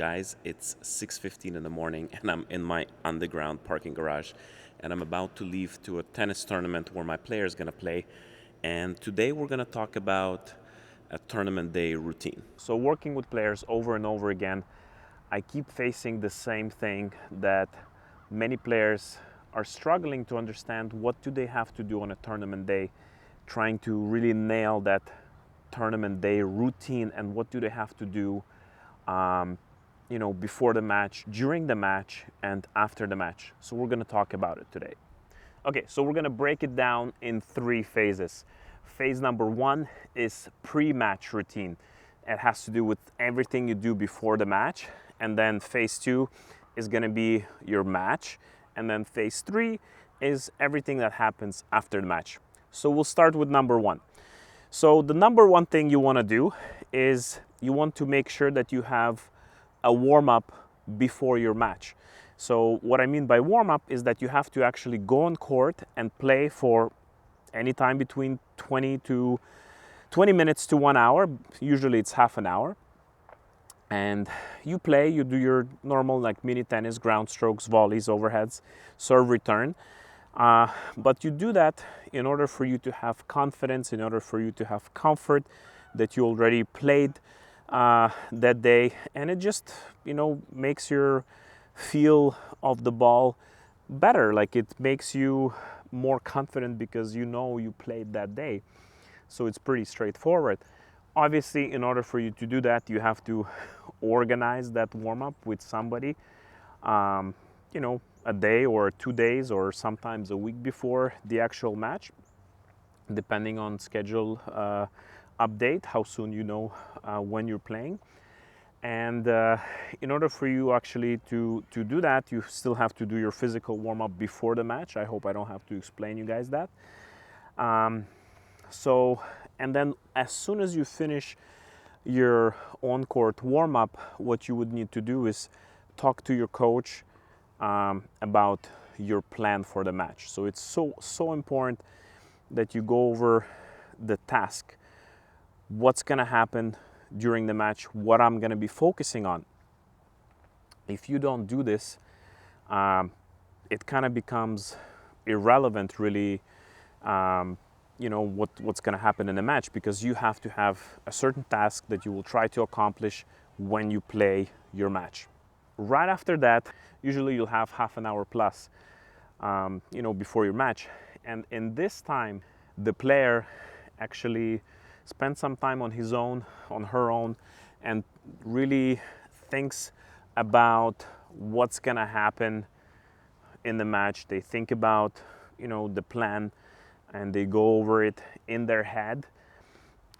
Guys, it's 6:15 in the morning and I'm in my underground parking garage and I'm about to leave to a tennis tournament where my player is going to play. And today we're going to talk about a tournament day routine. So working with players over and over again, I keep facing the same thing that many players are struggling to understand. What do they have to do on a tournament day, trying to really nail that tournament day routine, and what do they have to do before the match, during the match, and after the match. So we're going to talk about it today. Okay, so we're going to break it down in 3 phases. Phase number 1 is pre-match routine. It has to do with everything you do before the match. And then phase 2 is going to be your match. And then phase 3 is everything that happens after the match. So we'll start with number 1. So the number 1 thing you want to do is you want to make sure that you have a warm-up before your match. So what I mean by warm-up is that you have to actually go on court and play for any time between 20 minutes to 1 hour. Usually it's half an hour. And you play, you do your normal like mini tennis, ground strokes, volleys, overheads, serve, return. But you do that in order for you to have confidence, in order for you to have comfort that you already played that day, and it just makes your feel of the ball better. Like, it makes you more confident because you played that day. So it's pretty straightforward. Obviously, in order for you to do that, you have to organize that warm-up with somebody, a day or 2 days or sometimes a week before the actual match, depending on schedule update, how soon when you're playing. And in order for you actually to do that, you still have to do your physical warm-up before the match. I hope I don't have to explain you guys that. And then as soon as you finish your on-court warm-up, what you would need to do is talk to your coach about your plan for the match. So it's so important that you go over the task, what's going to happen during the match, what I'm going to be focusing on. If you don't do this, it kind of becomes irrelevant, really, what's going to happen in the match, because you have to have a certain task that you will try to accomplish when you play your match. Right after that, usually you'll have half an hour plus, before your match. And in this time, the player actually spends some time on his own, on her own, and really thinks about what's gonna happen in the match. They think about, the plan, and they go over it in their head.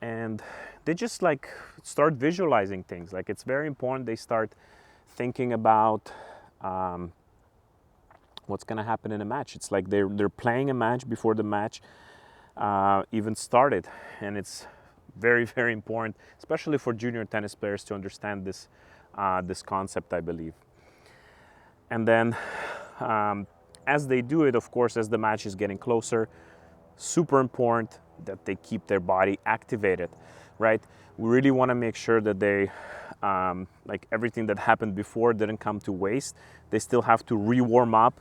And they just start visualizing things. Like, it's very important they start thinking about what's going to happen in a match. It's like they're playing a match before the match even started. And it's very, very important, especially for junior tennis players, to understand this concept, I believe. And then as they do it, of course, as the match is getting closer, super important that they keep their body activated, right? We really want to make sure that they, everything that happened before didn't come to waste. They still have to re-warm up.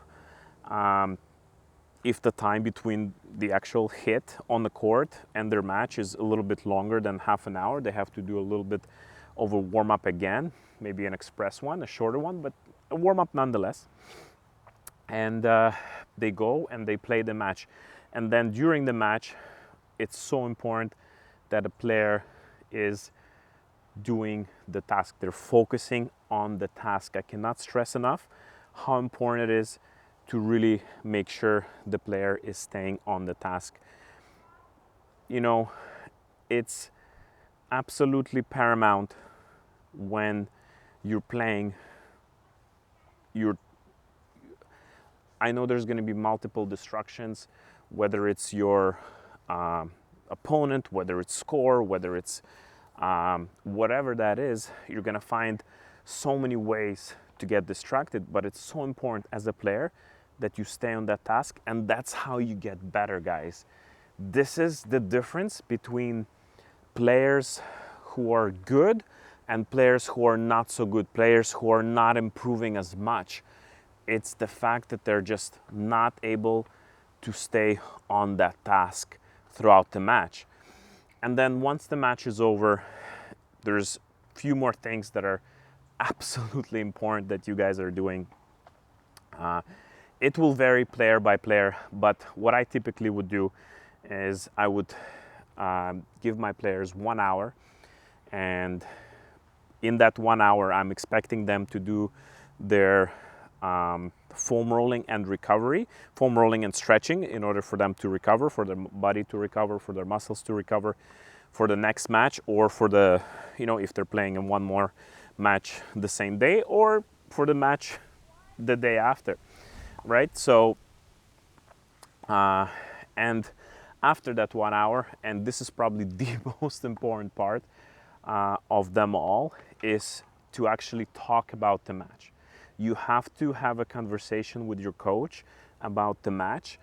If the time between the actual hit on the court and their match is a little bit longer than half an hour, they have to do a little bit of a warm-up again, maybe an express one, a shorter one, but a warm-up nonetheless. And they go and they play the match. And then during the match, it's so important that a player is doing the task. They're focusing on the task. I cannot stress enough how important it is to really make sure the player is staying on the task. It's absolutely paramount when you're playing. I know there's going to be multiple distractions, whether it's your opponent, whether it's score, whether it's whatever that is. You're going to find so many ways to get distracted, but it's so important as a player that you stay on that task, and that's how you get better, guys. This is the difference between players who are good and players who are not so good, players who are not improving as much. It's the fact that they're just not able to stay on that task throughout the match. And then once the match is over, there's few more things that are absolutely important that you guys are doing. It will vary player by player, but what I typically would do is I would give my players 1 hour, and in that 1 hour I'm expecting them to do their foam rolling and recovery, foam rolling and stretching, in order for them to recover, for their body to recover, for their muscles to recover for the next match, or for the, you know, if they're playing in one more match the same day, or for the match the day after, right? So and after that 1 hour, and this is probably the most important part of them all, is to actually talk about the match. You have to have a conversation with your coach about the match.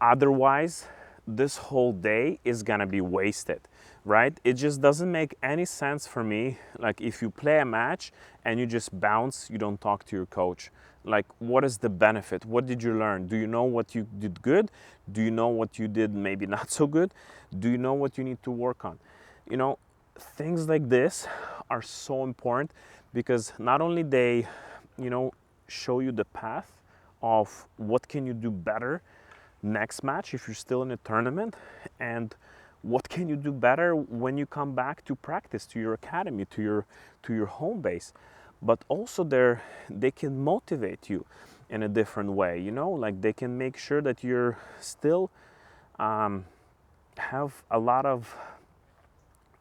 Otherwise, this whole day is gonna be wasted, right? It just doesn't make any sense for me. Like, if you play a match and you just bounce, you don't talk to your coach. Like, what is the benefit? What did you learn? Do you know what you did good? Do you know what you did maybe not so good? Do you know what you need to work on? You know, things like this are so important, because not only they, you know, show you the path of what can you do better next match if you're still in a tournament, and what can you do better when you come back to practice, to your academy, to your home base. But also they can motivate you in a different way, you know, like they can make sure that you're still have a lot of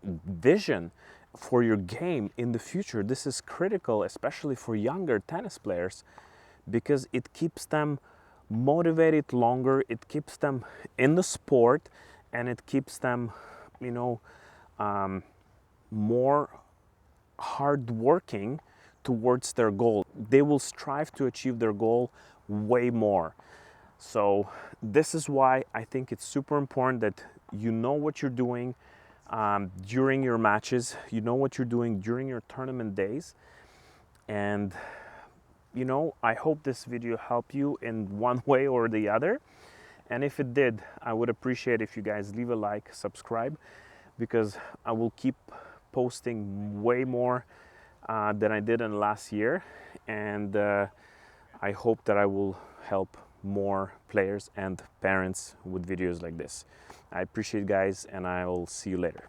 vision for your game in the future. This is critical, especially for younger tennis players, because it keeps them motivated longer, it keeps them in the sport, and it keeps them, you know, more hardworking towards their goal. They will strive to achieve their goal way more. So this is why I think it's super important that you know what you're doing during your matches, you know what you're doing during your tournament days. And you know, I hope this video helped you in one way or the other. And if it did, I would appreciate if you guys leave a like, subscribe, because I will keep posting way more than I did in last year. And I hope that I will help more players and parents with videos like this. I appreciate it, guys, and I will see you later.